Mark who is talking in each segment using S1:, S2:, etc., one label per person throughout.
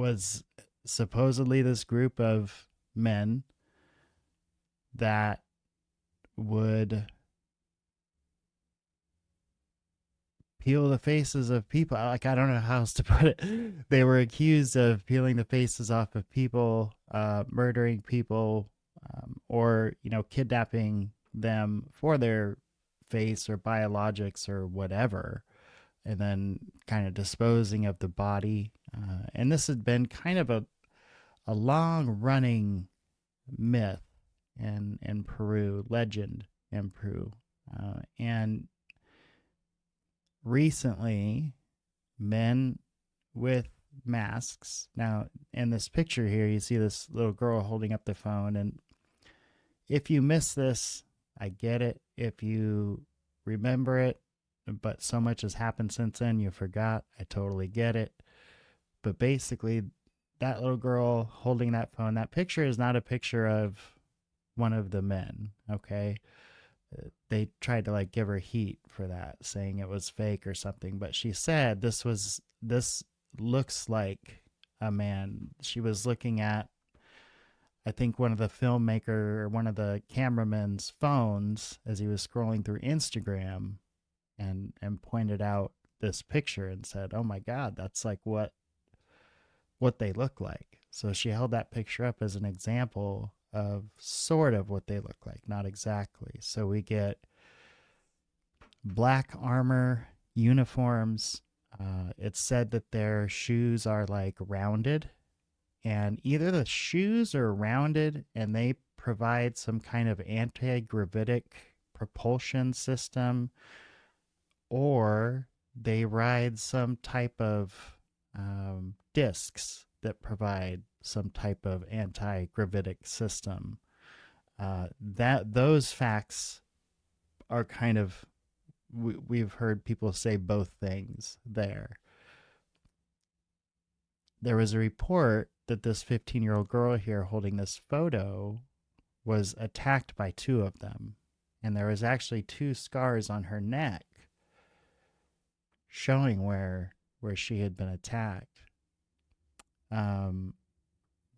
S1: was supposedly this group of men that would peel the faces of people. Like, I don't know how else to put it. They were accused of peeling the faces off of people, murdering people, or, kidnapping them for their face or biologics or whatever, and then kind of disposing of the body. And this had been kind of a long running myth in Peru, legend in Peru. And recently, men with masks. Now, in this picture here, you see this little girl holding up the phone. And if you miss this, I get it. If you remember it, but so much has happened since then, you forgot. I totally get it. But basically, that little girl holding that phone, that picture is not a picture of one of the men, okay? They tried to like give her heat for that, saying it was fake or something, but she said this looks like a man. She was looking at, I think, one of the filmmaker or one of the cameramen's phones as he was scrolling through Instagram, and pointed out this picture and said, "Oh my God, that's like what they look like." So she held that picture up as an example of sort of what they look like, not exactly. So we get black armor, uniforms. It's said that their shoes are like rounded, and either the shoes are rounded and they provide some kind of anti-gravitic propulsion system, or they ride some type of discs that provide some type of anti-gravitic system. That those facts are kind of, we've heard people say both things there. There was a report that this 15-year-old girl here holding this photo was attacked by two of them, and there was actually two scars on her neck showing where she had been attacked.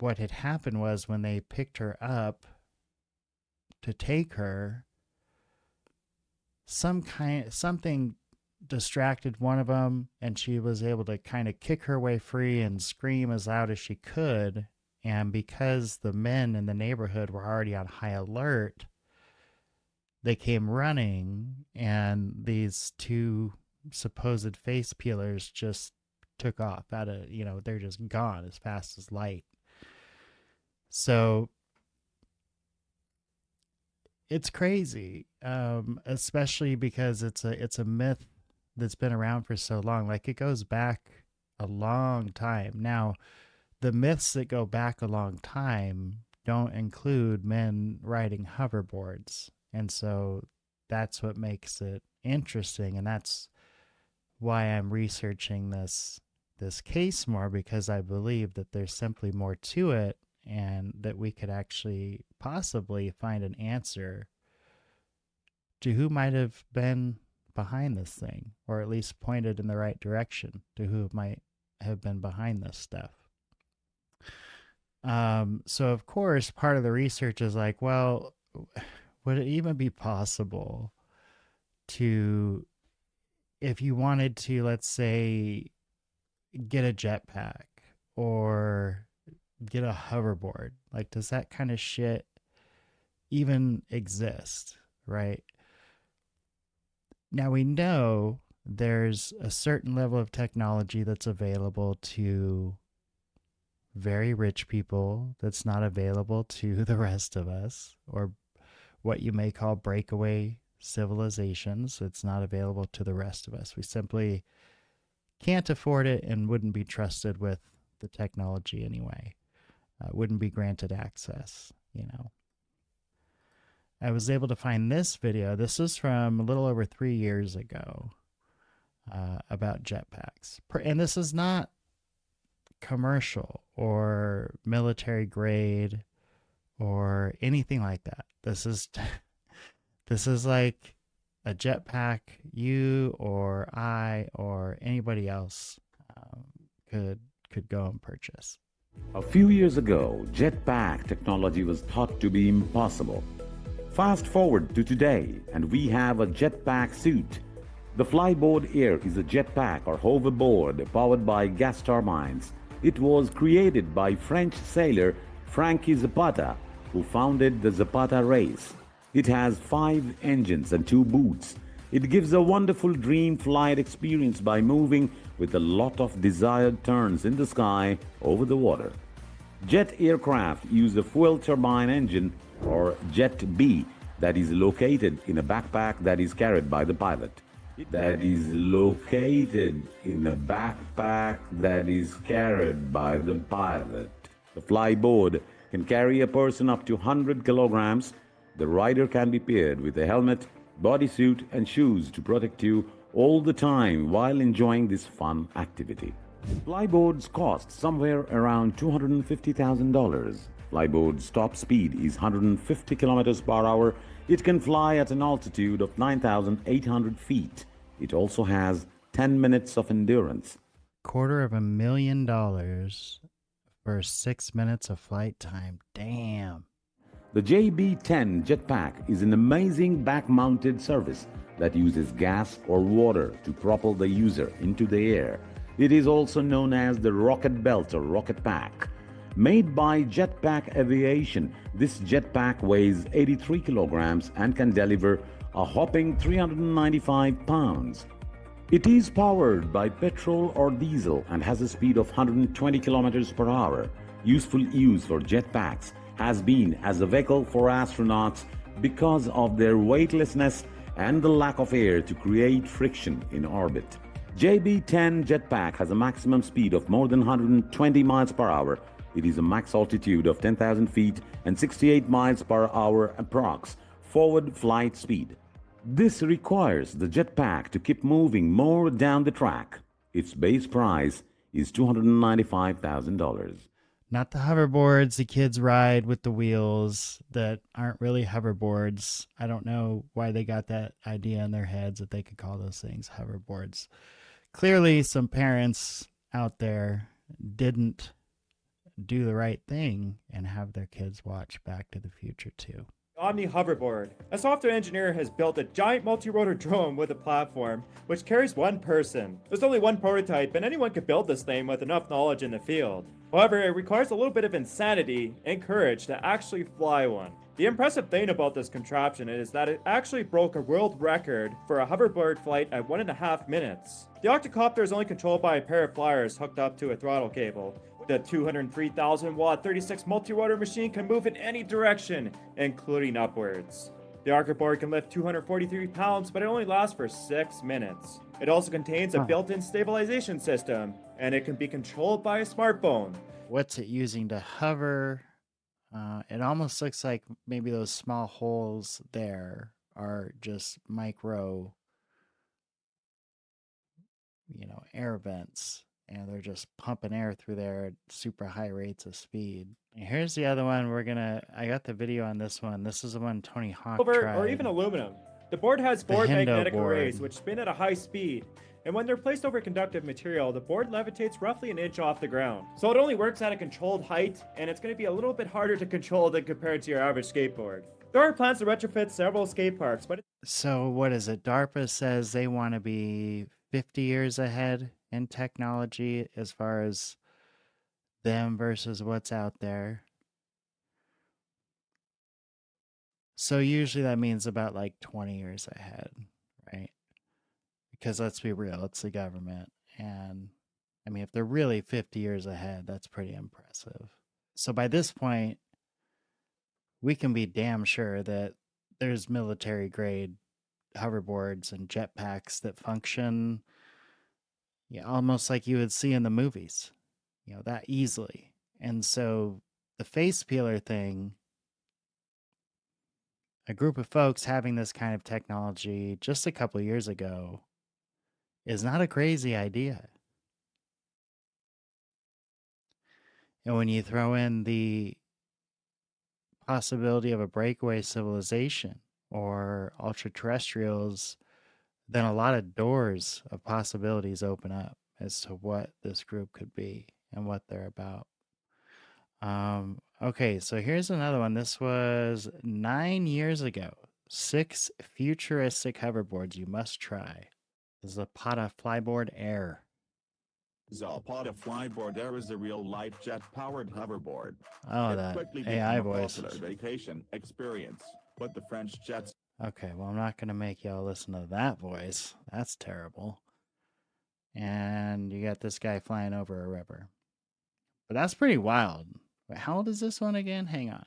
S1: What had happened was when they picked her up to take her, something distracted one of them, and she was able to kind of kick her way free and scream as loud as she could. And because the men in the neighborhood were already on high alert, they came running, and these two supposed face peelers just took off out of, they're just gone as fast as light. So it's crazy, especially because it's a myth that's been around for so long. Like, it goes back a long time. Now, the myths that go back a long time don't include men riding hoverboards, and so that's what makes it interesting, and that's why I'm researching this case more, because I believe that there's simply more to it, and that we could actually possibly find an answer to who might have been behind this thing, or at least pointed in the right direction to who might have been behind this stuff. So of course, part of the research is like, well, would it even be possible to, if you wanted to, let's say, get a jetpack or get a hoverboard, like, does that kind of shit even exist, right? Now, we know there's a certain level of technology that's available to very rich people that's not available to the rest of us, or what you may call breakaway civilizations. It's not available to the rest of us. We simply can't afford it and wouldn't be trusted with the technology anyway. Wouldn't be granted access. I was able to find this video. This is from a little over 3 years ago, about jetpacks. And this is not commercial or military grade or anything like that. This is this is like a jetpack you or I or anybody else could could go and purchase.
S2: A few years ago, jetpack technology was thought to be impossible. Fast forward to today, and we have a jetpack suit. The Flyboard Air is a jetpack or hoverboard powered by gas turbines. It was created by French sailor Frankie Zapata, who founded the Zapata race. It has 5 engines and 2 boots. It gives a wonderful dream flight experience by moving with a lot of desired turns in the sky over the water. Jet aircraft use a fuel turbine engine, or Jet B, that is located in a backpack that is carried by the pilot. That is located in a backpack that is carried by the pilot. The flyboard can carry a person up to 100 kilograms. The rider can be paired with a helmet, bodysuit, and shoes to protect you all the time while enjoying this fun activity. Flyboards cost somewhere around $250,000. Flyboard's top speed is 150 kilometers per hour. It can fly at an altitude of 9,800 feet. It also has 10 minutes of endurance.
S1: $250,000 for 6 minutes of flight time. Damn.
S2: The JB-10 jetpack is an amazing back-mounted service that uses gas or water to propel the user into the air. It is also known as the rocket belt or rocket pack. Made by Jetpack Aviation, this jetpack weighs 83 kilograms and can deliver a whopping 395 pounds. It is powered by petrol or diesel and has a speed of 120 kilometers per hour. Useful use for jetpacks has been as a vehicle for astronauts because of their weightlessness and the lack of air to create friction in orbit. JB-10 jetpack has a maximum speed of more than 120 miles per hour. It is a max altitude of 10,000 feet and 68 miles per hour approx forward flight speed. This requires the jetpack to keep moving more down the track. Its base price is $295,000.
S1: Not the hoverboards the kids ride with the wheels that aren't really hoverboards. I don't know why they got that idea in their heads that they could call those things hoverboards. Clearly, some parents out there didn't do the right thing and have their kids watch Back to the Future too.
S3: Omni Hoverboard. A software engineer has built a giant multi-rotor drone with a platform which carries one person. There's only one prototype and anyone could build this thing with enough knowledge in the field. However, it requires a little bit of insanity and courage to actually fly one. The impressive thing about this contraption is that it actually broke a world record for a hoverboard flight at 1.5 minutes. The octocopter is only controlled by a pair of flyers hooked up to a throttle cable. The 203,000 watt 36 multi-rotor machine can move in any direction, including upwards. The hoverboard can lift 243 pounds, but it only lasts for 6 minutes. It also contains a built-in stabilization system, and it can be controlled by a smartphone.
S1: What's it using to hover? It almost looks like maybe those small holes there are just micro, air vents. And they're just pumping air through there at super high rates of speed. And here's the other one. I got the video on this one. This is the one Tony Hawk tried.
S3: Or even aluminum. The board has 4 magnetic
S1: board.
S3: arrays which spin at a high speed. And when they're placed over conductive material, the board levitates roughly an inch off the ground. So it only works at a controlled height, and it's going to be a little bit harder to control than compared to your average skateboard. There are plans to retrofit several skate parks, but...
S1: So what is it? DARPA says they want to be 50 years ahead in technology as far as them versus what's out there. So usually that means about like 20 years ahead, right? Because let's be real, it's the government. And I mean, if they're really 50 years ahead, that's pretty impressive. So by this point, we can be damn sure that there's military grade hoverboards and jetpacks that function almost like you would see in the movies, that easily. And so the face peeler thing, a group of folks having this kind of technology just a couple of years ago is not a crazy idea. And when you throw in the possibility of a breakaway civilization or ultra-terrestrials, then a lot of doors of possibilities open up as to what this group could be. and what they're about. Okay, so here's another one. This was 9 years ago. 6 futuristic hoverboards you must try. This is a Pata Flyboard Air.
S4: Zapata Flyboard Air is a real-life jet-powered hoverboard.
S1: Oh,
S4: It
S1: that
S4: quickly
S1: AI
S4: became a
S1: voice.
S4: popular vacation experience, but the French jets.
S1: Okay, well, I'm not going to make y'all listen to that voice. That's terrible. And you got this guy flying over a river. But that's pretty wild. Wait, how old is this one again? Hang on.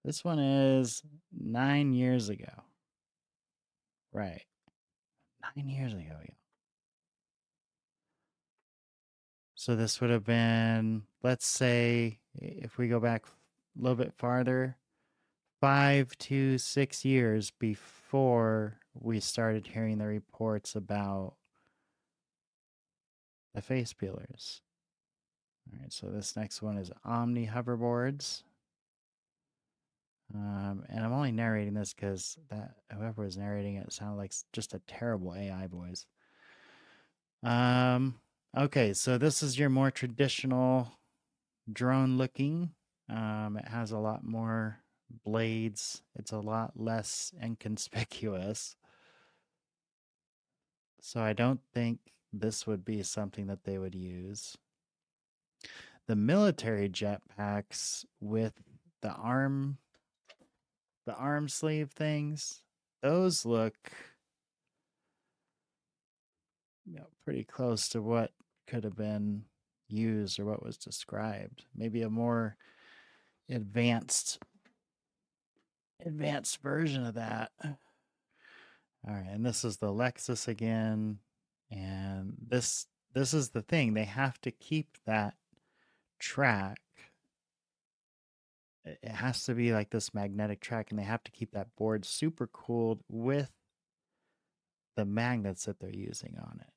S1: This one is 9 years ago. Right. 9 years ago, yeah. So this would have been, let's say, if we go back a little bit farther, 5 to 6 years before we started hearing the reports about the face peelers. All right, so this next one is Omni hoverboards. And I'm only narrating this because that whoever was narrating it sounded like just a terrible AI voice. Okay, so this is your more traditional drone looking. It has a lot more blades. It's a lot less inconspicuous. So I don't think this would be something that they would use. The military jetpacks with the arm sleeve things, those look pretty close to what could have been used or what was described. Maybe a more advanced version of that. All right, and this is the Lexus again, and this is the thing. They have to keep that track. It has to be like this magnetic track, and they have to keep that board super cooled with the magnets that they're using on it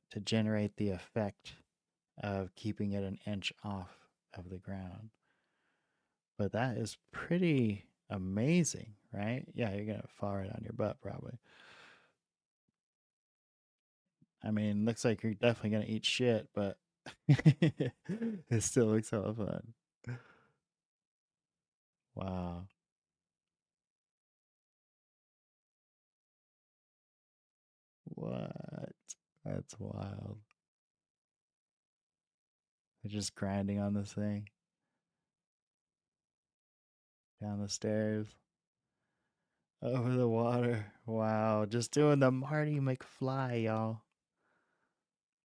S1: to generate the effect of keeping it an inch off of the ground. But that is pretty amazing, right? Yeah, you're going to fall right on your butt probably. I mean, looks like you're definitely going to eat shit, but it still looks hella fun. Wow. What? That's wild. They're just grinding on this thing down the stairs. Over the water. Wow. Just doing the Marty McFly, y'all.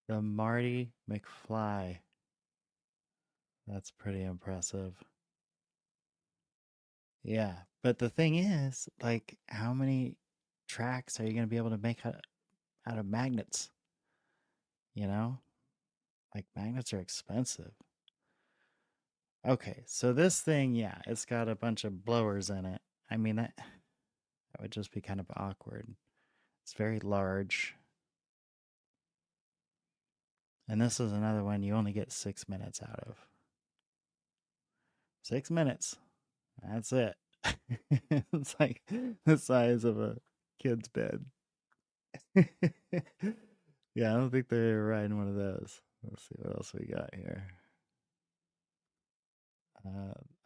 S1: The Marty McFly. That's pretty impressive. Yeah. But the thing is, like, how many tracks are you going to be able to make out of magnets? You know? Like, magnets are expensive. Okay. So this thing, yeah, it's got a bunch of blowers in it. I mean, that would just be kind of awkward. It's very large. And this is another one you only get 6 minutes out of. 6 minutes. That's it. It's like the size of a kid's bed. Yeah, I don't think they're riding one of those. Let's see what else we got here.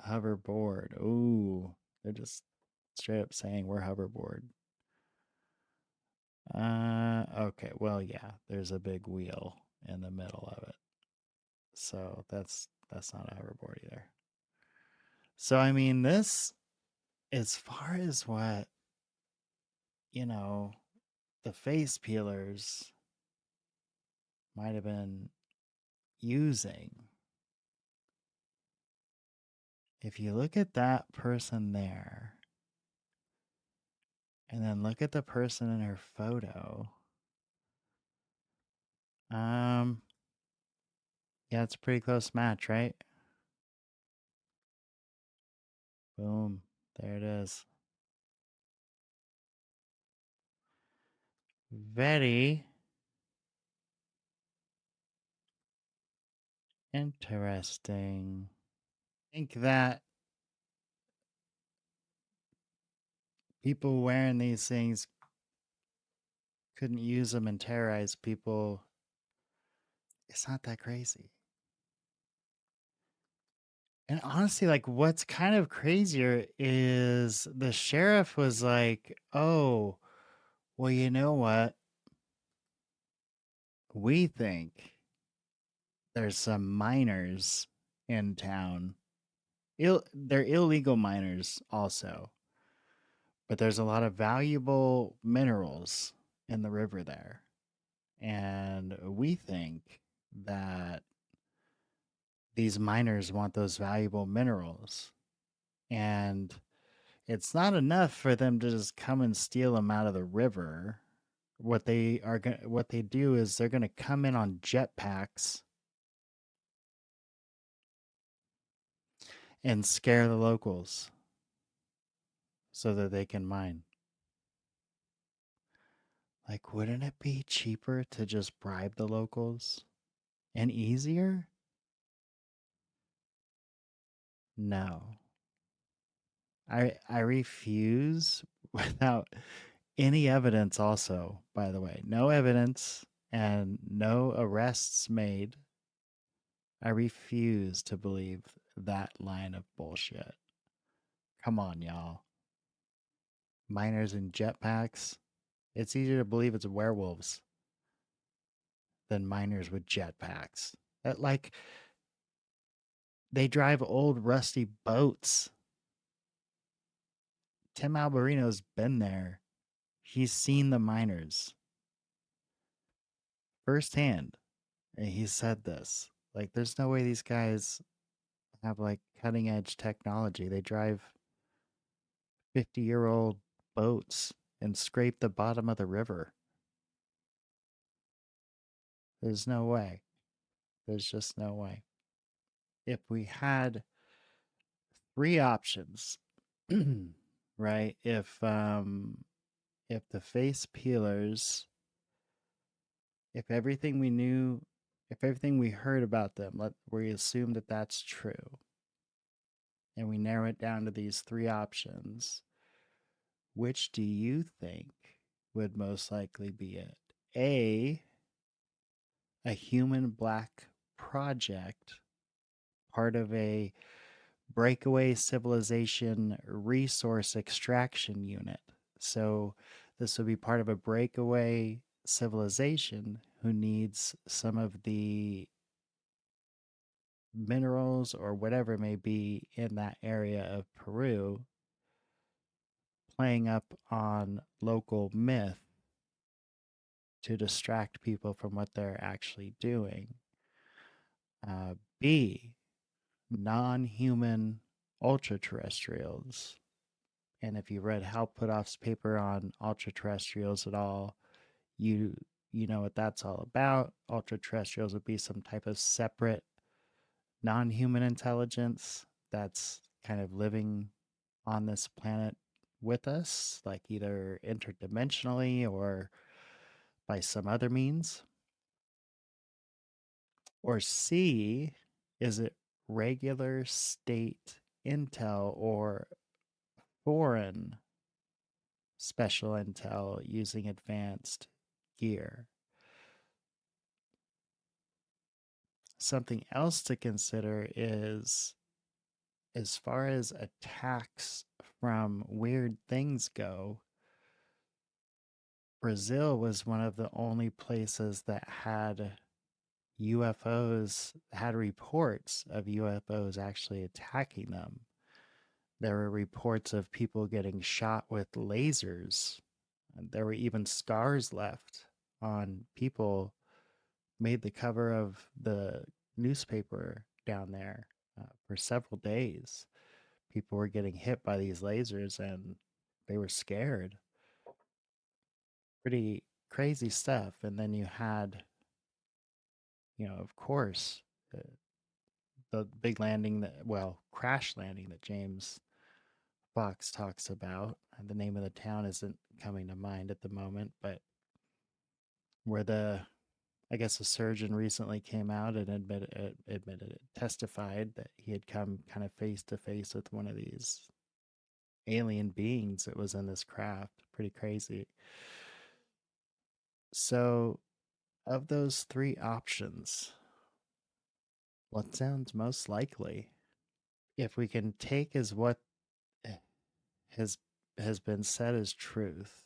S1: Hoverboard. Ooh, they're just straight up saying we're hoverboard. Okay. Well, yeah, there's a big wheel in the middle of it. So that's not a hoverboard either. So I mean, this, as far as what, you know, the face peelers might have been using. If you look at that person there, and then look at the person in her photo, yeah, it's a pretty close match, right? Boom, there it is. Very interesting. I think that people wearing these things couldn't use them and terrorize people It's not that crazy. And honestly, like, what's kind of crazier is the sheriff was like, oh, well, you know what? We think there's some miners in town. They're illegal miners also, but there's a lot of valuable minerals in the river there. And we think that these miners want those valuable minerals. And it's not enough for them to just come and steal them out of the river. What they do is they're going to come in on jetpacks and scare the locals so that they can mine. Like, wouldn't it be cheaper to just bribe the locals and easier? No. I refuse without any evidence also, by the way. No evidence and no arrests made. I refuse to believe that line of bullshit. Come on, y'all. Miners in jetpacks. It's easier to believe it's werewolves than miners with jetpacks. That like they drive old rusty boats. Tim Alberino's been there. He's seen the miners firsthand. And he said this. Like, there's no way these guys have like cutting edge technology. They drive 50-year-old boats and scrape the bottom of the river. There's no way. There's just no way. If we had three options, right? If the face peelers, if everything we knew, if everything we heard about them, we assume that that's true, and we narrow it down to these three options, which do you think would most likely be it? A human black project, part of a breakaway civilization resource extraction unit. So this would be part of a breakaway civilization who needs some of the minerals or whatever it may be in that area of Peru, playing up on local myth to distract people from what they're actually doing. B, non human ultra-terrestrials. And if you read Hal Puthoff's paper on ultra-terrestrials at all, you you know what that's all about. Ultra-terrestrials would be some type of separate non-human intelligence that's kind of living on this planet with us, like either interdimensionally or by some other means. Or C, is it regular state intel or foreign special intel using advanced gear? Something else to consider is, as far as attacks from weird things go, Brazil was one of the only places that had UFOs, had reports of UFOs actually attacking them. There were reports of people getting shot with lasers. And there were even scars left on people, made the cover of the newspaper down there for several days. People were getting hit by these lasers and they were scared. Pretty crazy stuff. And then you had, of course, uh, the big landing crash landing that James Fox talks about. The name of the town isn't coming to mind at the moment, but where I guess a surgeon recently came out and testified that he had come kind of face to face with one of these alien beings that was in this craft. Pretty crazy. So Of those three options, what sounds most likely? If we can take as what has has been said as truth,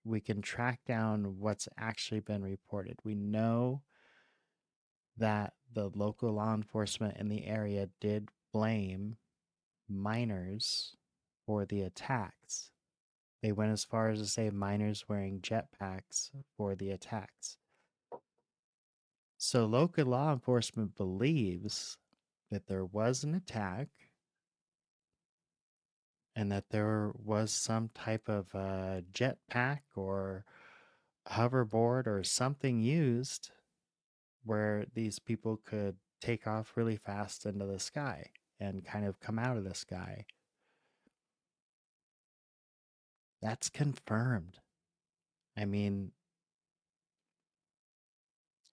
S1: we can track down what's actually been reported. We know that the local law enforcement in the area did blame miners for the attacks. They went as far as to say miners wearing jetpacks for the attacks. So local law enforcement believes that there was an attack and that there was some type of jetpack or hoverboard or something used where these people could take off really fast into the sky and kind of come out of the sky. That's confirmed. I mean,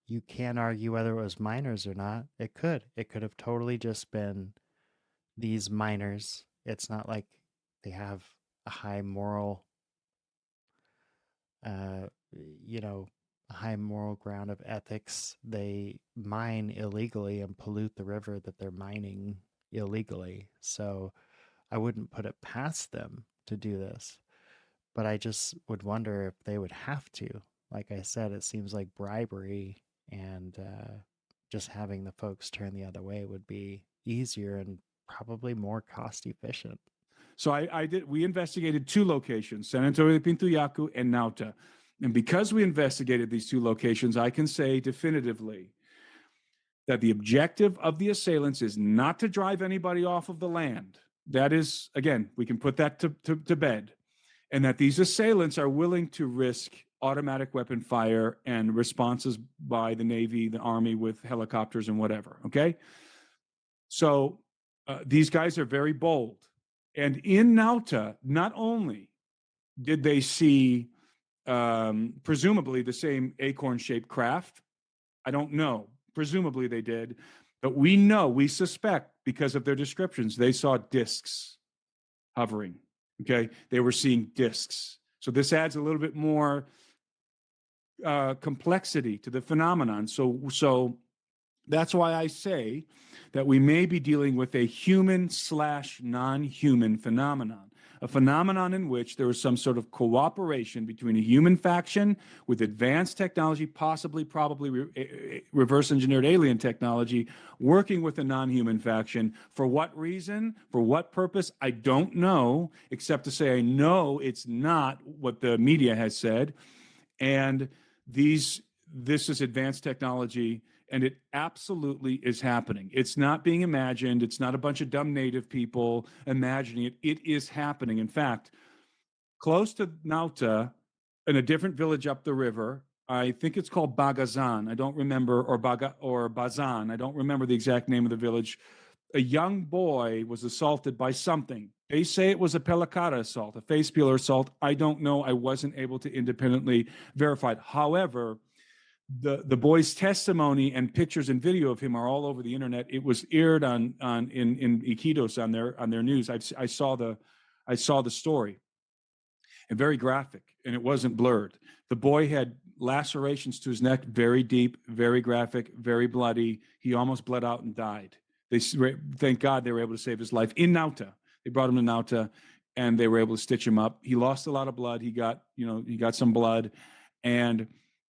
S1: you can't argue whether it was miners or not. It could. It could have totally just been these miners. It's not like they have a high moral, uh, you know, a high moral ground of ethics. They mine illegally and pollute the river that they're mining illegally. So I wouldn't put it past them to do this. But I just would wonder if they would have to. Like I said, it seems like bribery and just having the folks turn the other way would be easier and probably more cost efficient.
S5: So we investigated two locations, San Antonio de Pintuyacu and Nauta. And because we investigated these two locations, I can say definitively that the objective of the assailants is not to drive anybody off of the land. That is, again, we can put that to bed. And that these assailants are willing to risk automatic weapon fire and responses by the Navy, the Army with helicopters and whatever, okay? So these guys are very bold. And in Nauta, not only did they see presumably the same acorn-shaped craft, I don't know, presumably they did, but we suspect, because of their descriptions, they saw discs hovering, okay? They were seeing discs. So this adds a little bit more complexity to the phenomenon. So that's why I say that we may be dealing with a human/non-human phenomenon, a phenomenon in which there is some sort of cooperation between a human faction with advanced technology, probably reverse engineered alien technology, working with a non-human faction. For what reason? For what purpose? I don't know, except to say I know it's not what the media has said. And this is advanced technology, and it absolutely is happening. It's not being imagined. It's not a bunch of dumb native people imagining it. It is happening. In fact, close to Nauta, in a different village up the river, I think it's called Bagazan. I don't remember, or Bazan. I don't remember the exact name of the village. A young boy was assaulted by something. They say it was a Pelacara assault, a face peeler assault. I don't know. I wasn't able to independently verify it. However, the boy's testimony and pictures and video of him are all over the internet. It was aired in Iquitos on their news. I saw the story, and very graphic, and it wasn't blurred. The boy had lacerations to his neck, very deep, very graphic, very bloody. He almost bled out and died. Thank God they were able to save his life in Nauta. They brought him to Nauta, and they were able to stitch him up. He lost a lot of blood. He got some blood, and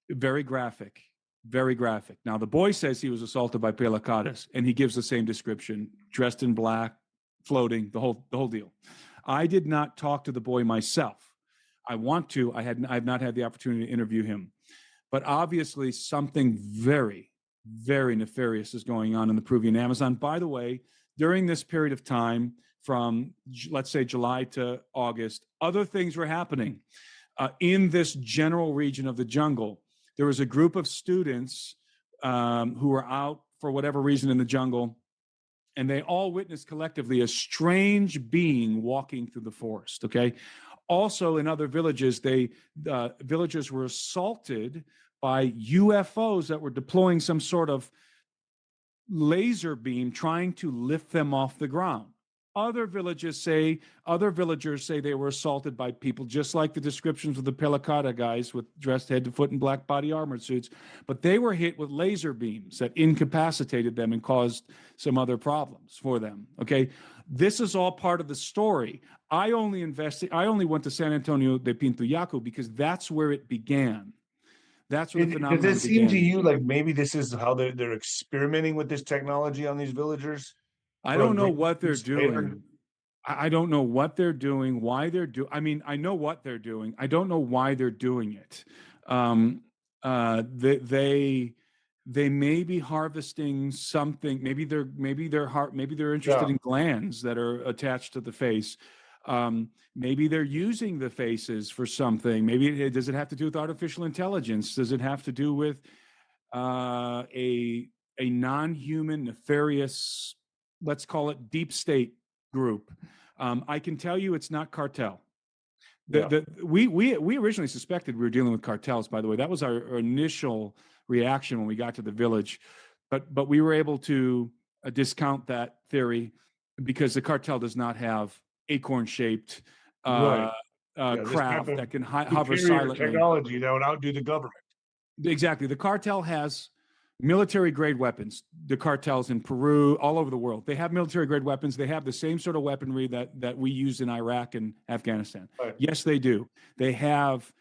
S5: very graphic, very graphic. Now, the boy says he was assaulted by Pelacaras, and he gives the same description, dressed in black, floating, the whole deal. I did not talk to the boy myself. I want to. I have not had the opportunity to interview him. But obviously something very, very nefarious is going on in the Peruvian Amazon. By the way, during this period of time, from, let's say, July to August, other things were happening. In this general region of the jungle, there was a group of students who were out for whatever reason in the jungle, and they all witnessed collectively a strange being walking through the forest, okay? Also, in other villages, villagers were assaulted by UFOs that were deploying some sort of laser beam trying to lift them off the ground. Other villagers say they were assaulted by people, just like the descriptions of the Pelacara guys with dressed head to foot in black body armor suits. But they were hit with laser beams that incapacitated them and caused some other problems for them. Okay, this is all part of the story. I only went to San Antonio de Pintuyacu because that's where it began. That's where the
S6: Does
S5: phenomenon
S6: it seem to
S5: began.
S6: you like maybe this is how they're experimenting with this technology on these villagers?
S5: I
S6: for a
S5: don't know
S6: great
S5: what they're
S6: use later?
S5: doing. I don't know what they're doing, why they're doing. I mean, I know what they're doing. I don't know why they're doing it. Um, they may be harvesting something. Maybe they're interested
S6: Yeah.
S5: in glands that are attached to the face. Maybe they're using the faces for something. Does it have to do with artificial intelligence? Does it have to do with a non-human nefarious, let's call it deep state group? I can tell you it's not cartel. We originally suspected we were dealing with cartels. By the way, that was our initial reaction when we got to the village, but we were able to discount that theory because the cartel does not have acorn-shaped
S6: Right. This type
S5: craft
S6: of
S5: that can hover
S6: superior
S5: silently.
S6: technology that would outdo the government.
S5: Exactly. The cartel has military grade weapons. The cartels in Peru, all over the world, they have military grade weapons. They have the same sort of weaponry that we use in Iraq and Afghanistan.
S6: Right.
S5: Yes, they do. They have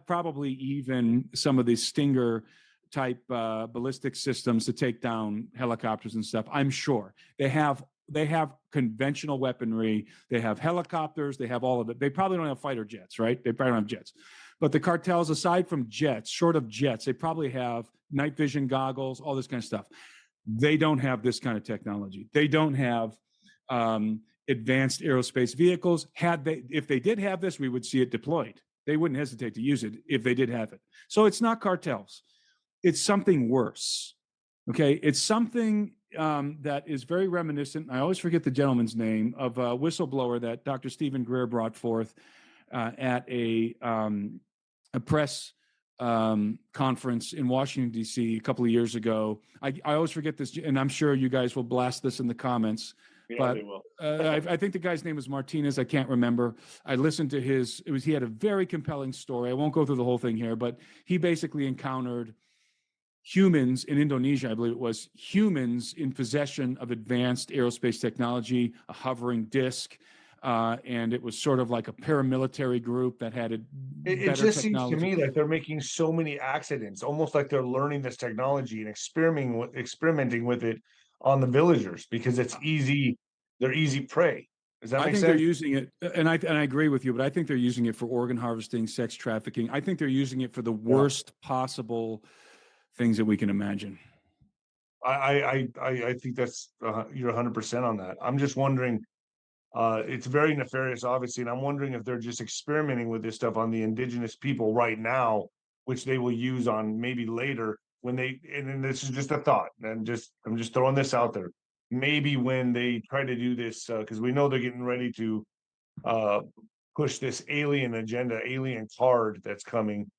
S5: probably even some of these Stinger type ballistic systems to take down helicopters and stuff. I'm sure they have conventional weaponry. They have helicopters. They have all of it. They probably don't have fighter jets, right? They probably don't have jets. But the cartels, aside from jets, short of jets, they probably have night vision goggles, all this kind of stuff. They don't have this kind of technology. They don't have advanced aerospace vehicles. If they did have this, we would see it deployed. They wouldn't hesitate to use it if they did have it. So it's not cartels. It's something worse. Okay, it's something that is very reminiscent. I always forget the gentleman's name of a whistleblower that Dr. Stephen Greer brought forth at a press conference in Washington, D.C. a couple of years ago. I always forget this, and I'm sure you guys will blast this in the comments.
S6: Yeah,
S5: but
S6: they will.
S5: I think the guy's name was Martinez. I can't remember. I listened to he had a very compelling story. I won't go through the whole thing here, but he basically encountered humans in Indonesia, I believe it was, humans in possession of advanced aerospace technology, a hovering disc, and it was sort of like a paramilitary group that had
S6: It just seems to me like they're making so many accidents, almost like they're learning this technology and experimenting with it on the villagers because it's easy. They're easy prey. Does that
S5: I
S6: make
S5: think they're
S6: sense?
S5: using it, and I agree with you, but I think they're using it for organ harvesting, sex trafficking. I think they're using it for the worst possible things that we can imagine.
S6: I think that's you're 100% on that. I'm just wondering. It's very nefarious, obviously, and I'm wondering if they're just experimenting with this stuff on the indigenous people right now, which they will use on maybe later when they. And then this is just a thought, and I'm just throwing this out there. Maybe when they try to do this, because we know they're getting ready to uh, push this alien agenda, alien card that's coming.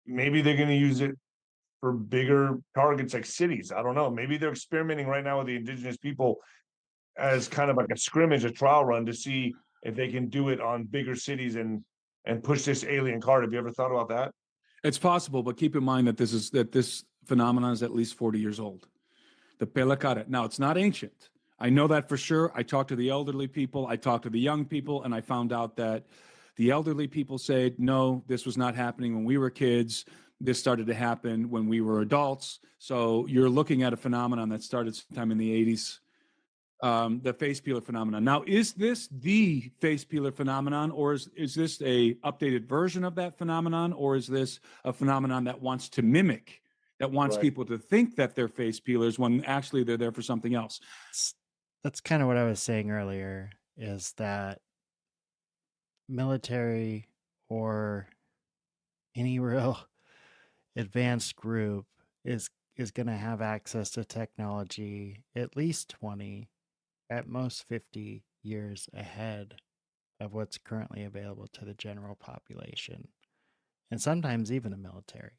S6: Maybe they're going to use it for bigger targets like cities. I don't know. Maybe they're experimenting right now with the indigenous people as kind of like a scrimmage, a trial run to see if they can do it on bigger cities and push this alien card. Have you ever thought about that?
S5: It's possible, but keep in mind that this phenomenon is at least 40 years old. The Pelacara. Now, it's not ancient. I know that for sure. I talked to the elderly people. I talked to the young people, and I found out that the elderly people said, no, this was not happening when we were kids. This started to happen when we were adults. So you're looking at a phenomenon that started sometime in the 80s. The face peeler phenomenon. Now, is this the face peeler phenomenon, or is this a updated version of that phenomenon, or is this a phenomenon that wants to mimic, that wants people to think that they're face peelers when actually they're there for something else?
S1: That's kind of what I was saying earlier, is that military or any real advanced group is going to have access to technology at least 20, at most 50 years ahead of what's currently available to the general population, and sometimes even the military.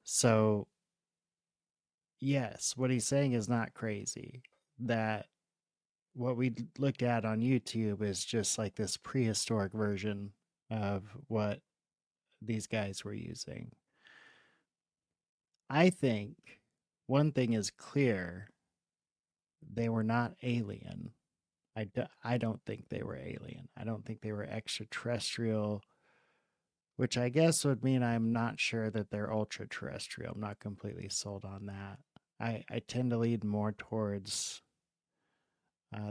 S1: So, yes, what he's saying is not crazy, that what we looked at on YouTube is just like this prehistoric version of what these guys were using. I think one thing is clear: they were not alien. I don't think they were alien. I don't think they were extraterrestrial, which I guess would mean I'm not sure that they're ultra terrestrial. I'm not completely sold on that. I tend to lead more towards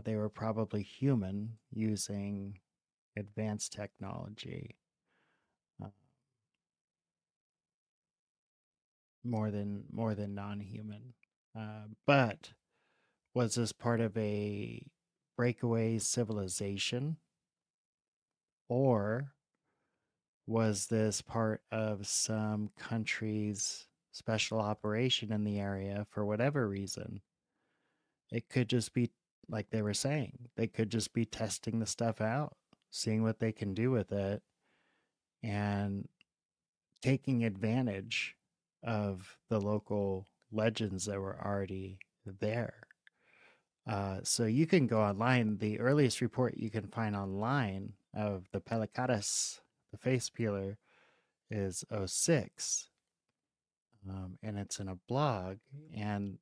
S1: they were probably human using advanced technology uh, more than non-human. But was this part of a breakaway civilization, or was this part of some country's special operation in the area for whatever reason? It could just be like they were saying, they could just be testing the stuff out, seeing what they can do with it, and taking advantage of the local legends that were already there. So you can go online. The earliest report you can find online of the Pelacaras, the face peeler, is '06, and it's in a blog and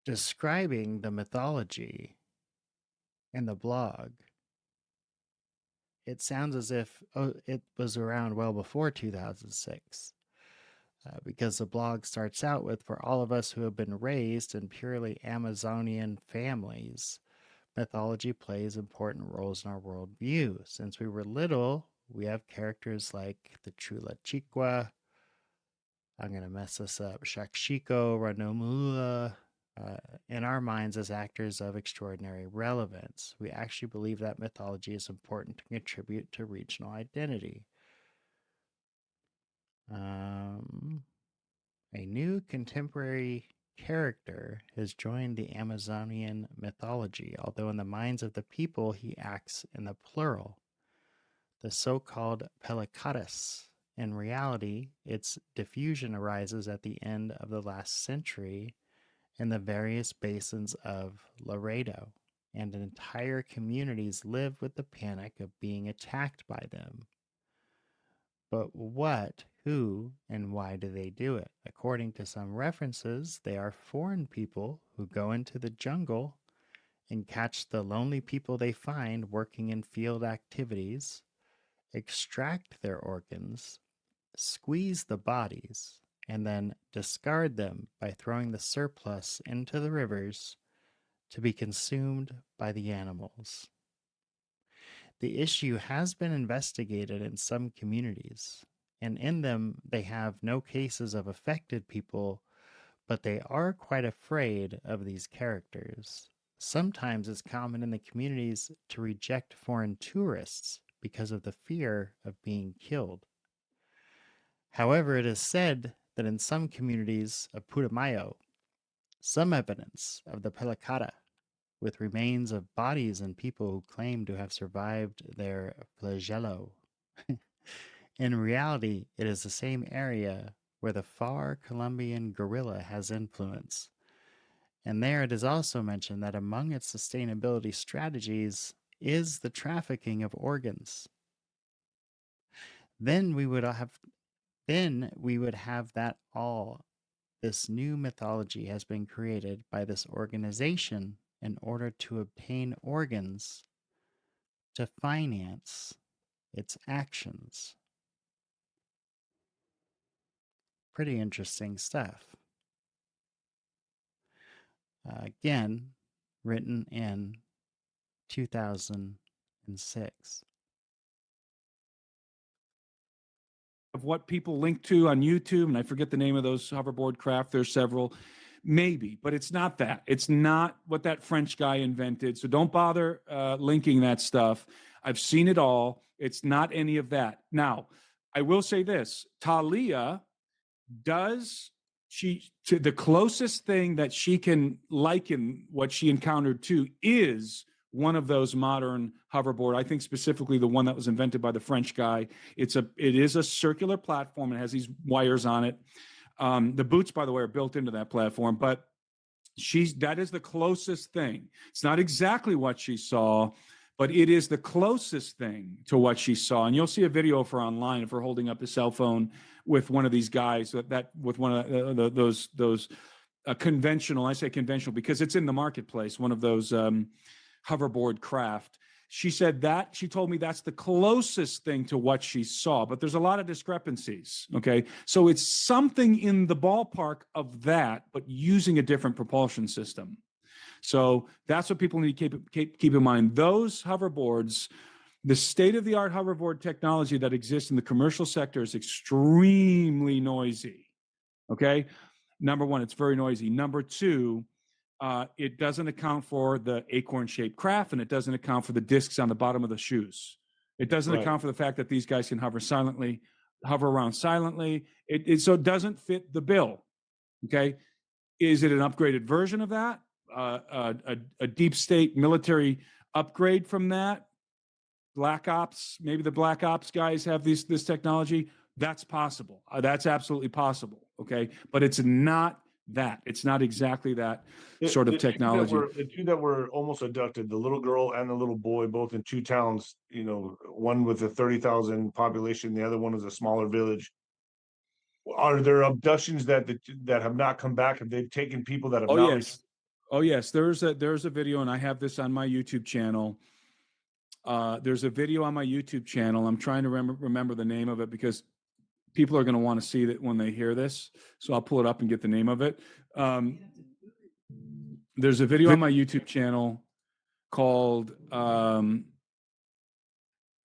S1: describing the mythology in the blog. It sounds as if it was around well before 2006. Because the blog starts out with, for all of us who have been raised in purely Amazonian families, mythology plays important roles in our worldview. Since we were little, we have characters like the Chula Chiqua, I'm going to mess this up, Shakshiko, Ranomula, in our minds as actors of extraordinary relevance. We actually believe that mythology is important to contribute to regional identity. A new contemporary character has joined the Amazonian mythology, although in the minds of the people he acts in the plural. The so-called Pelacaras. In reality, its diffusion arises at the end of the last century in the various basins of Laredo, and entire communities live with the panic of being attacked by them. But what, who, and why do they do it? According to some references, they are foreign people who go into the jungle and catch the lonely people they find working in field activities, extract their organs, squeeze the bodies, and then discard them by throwing the surplus into the rivers to be consumed by the animals. The issue has been investigated in some communities, and in them they have no cases of affected people, but they are quite afraid of these characters. Sometimes it's common in the communities to reject foreign tourists because of the fear of being killed. However, it is said that in some communities of Putumayo, some evidence of the Pelacara, with remains of bodies and people who claim to have survived their flagello. In reality, it is the same area where the far Colombian guerrilla has influence. And there it is also mentioned that among its sustainability strategies is the trafficking of organs. Then we would have that all this new mythology has been created by this organization in order to obtain organs to finance its actions. Pretty interesting stuff. Again, written in 2006.
S5: Of what people link to on YouTube, and I forget the name of those hoverboard craft, there's several. Maybe, but it's not that. It's not what that French guy invented. So don't bother linking that stuff. I've seen it all. It's not any of that. Now, I will say this: Talia does to the closest thing that she can liken what she encountered to is one of those modern hoverboard. I think specifically the one that was invented by the French guy. It is a circular platform. It has these wires on it. The boots, by the way, are built into that platform, but That is the closest thing. It's not exactly what she saw, but it is the closest thing to what she saw. And you'll see a video of her online of her holding up a cell phone with one of these guys with one of those conventional. I say conventional because it's in the marketplace. One of those hoverboard craft. She told me that's the closest thing to what she saw, but there's a lot of discrepancies. Okay. So it's something in the ballpark of that, but using a different propulsion system. So that's what people need to keep in mind. Those hoverboards, the state-of-the-art hoverboard technology that exists in the commercial sector is extremely noisy. Okay. Number one, it's very noisy. Number two, it doesn't account for the acorn-shaped craft, and it doesn't account for the discs on the bottom of the shoes. It doesn't account for the fact that these guys can hover around silently. So it doesn't fit the bill. Okay, is it an upgraded version of that? A deep state military upgrade from that? Black Ops, maybe the Black Ops guys have this technology. That's possible. That's absolutely possible. Okay, but it's not that. It's not exactly that sort of technology.
S6: The two that were almost abducted, the little girl and the little boy, both in two towns, one with a 30,000 population, the other one is a smaller village. Are there abductions that have not come back? Have they taken people that have not?
S5: Yes. Oh yes, there's a video, and I have this on my YouTube channel. There's a video on my YouTube channel. I'm trying to remember the name of it because people are going to want to see that when they hear this. So I'll pull it up and get the name of it. There's a video on my YouTube channel called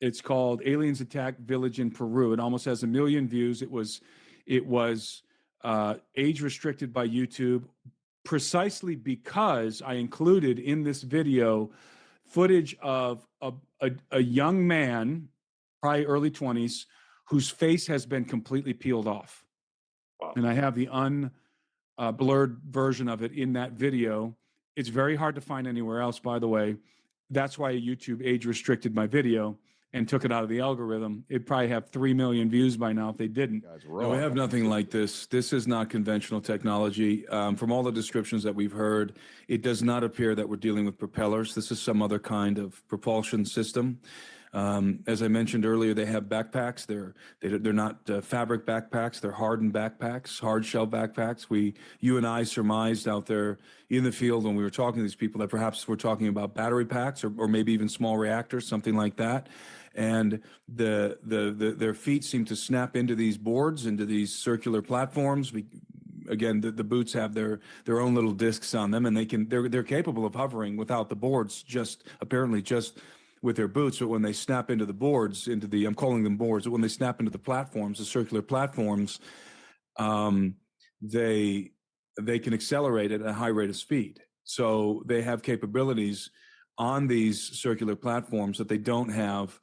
S5: it's called Aliens Attack Village in Peru. It almost has 1 million views. It was age restricted by YouTube precisely because I included in this video footage of a young man, probably early 20s, whose face has been completely peeled off. Wow. And I have the blurred version of it in that video. It's very hard to find anywhere else, by the way. That's why YouTube age restricted my video and took it out of the algorithm. It'd probably have 3 million views by now if they didn't.
S7: No, we have nothing like this. This is not conventional technology. From all the descriptions that we've heard, it does not appear that we're dealing with propellers. This is some other kind of propulsion system. As I mentioned earlier, they have backpacks. They're not fabric backpacks. They're hardened backpacks, hard shell backpacks. You and I surmised out there in the field when we were talking to these people that perhaps we're talking about battery packs or maybe even small reactors, something like that. And their feet seem to snap into these boards, into these circular platforms. Again, the boots have their own little discs on them, and they're capable of hovering without the boards, apparently just with their boots. But when they snap into the boards, I'm calling them boards, but when they snap into the platforms, the circular platforms, they can accelerate at a high rate of speed. So they have capabilities on these circular platforms that they don't have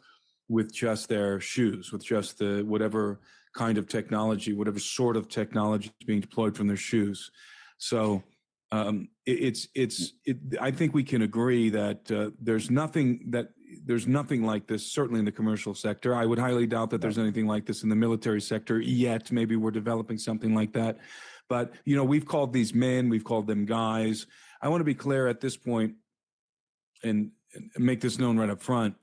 S7: with just their shoes, with just whatever kind of technology, whatever sort of technology is being deployed from their shoes. So I think we can agree that there's nothing like this, certainly in the commercial sector. I would highly doubt that there's anything like this in the military sector yet. Maybe we're developing something like that. But, we've called these men, we've called them guys. I want to be clear at this point and make this known right up front.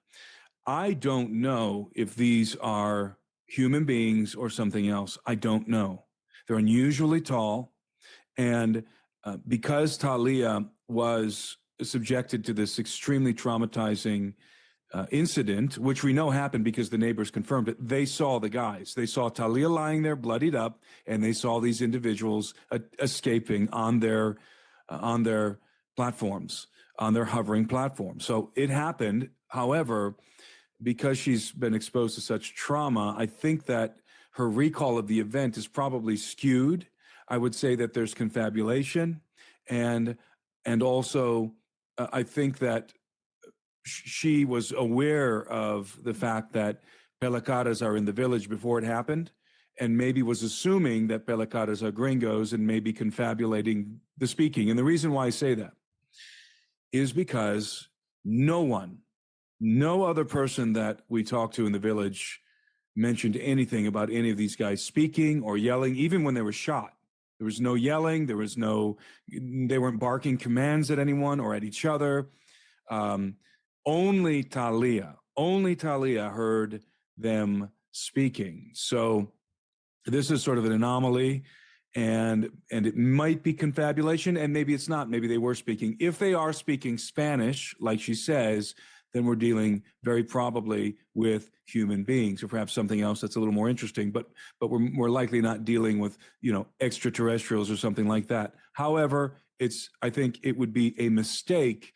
S7: I don't know if these are human beings or something else. I don't know. They're unusually tall. And because Talia was subjected to this extremely traumatizing incident, which we know happened because the neighbors confirmed it, they saw the guys. They saw Talia lying there bloodied up, and they saw these individuals escaping on their platforms, on their hovering platforms. So it happened. However, because she's been exposed to such trauma, I think that her recall of the event is probably skewed. I would say that there's confabulation, and also I think that she was aware of the fact that Pelacaras are in the village before it happened, and maybe was assuming that Pelacaras are gringos and maybe confabulating the speaking. And the reason why I say that is because no other person that we talked to in the village mentioned anything about any of these guys speaking or yelling, even when they were shot.
S5: There was no yelling. There was no, they weren't barking commands at anyone or at each other. Only Talia heard them speaking. So this is sort of an anomaly, and it might be confabulation, and maybe it's not. Maybe they were speaking. If they are speaking Spanish, like she says, then we're dealing very probably with human beings, or perhaps something else that's a little more interesting. But we're likely not dealing with, you know, extraterrestrials or something like that. However, I think it would be a mistake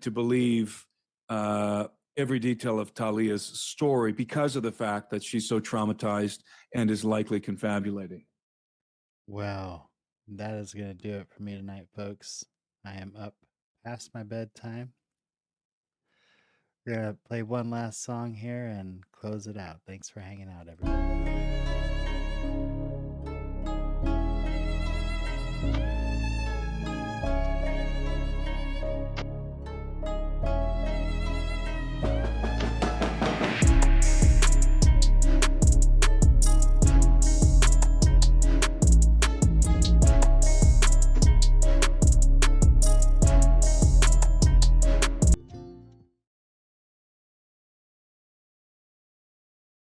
S5: to believe every detail of Talia's story because of the fact that she's so traumatized and is likely confabulating.
S1: Well, that is going to do it for me tonight, folks. I am up past my bedtime. We're going to play one last song here and close it out. Thanks for hanging out, everybody.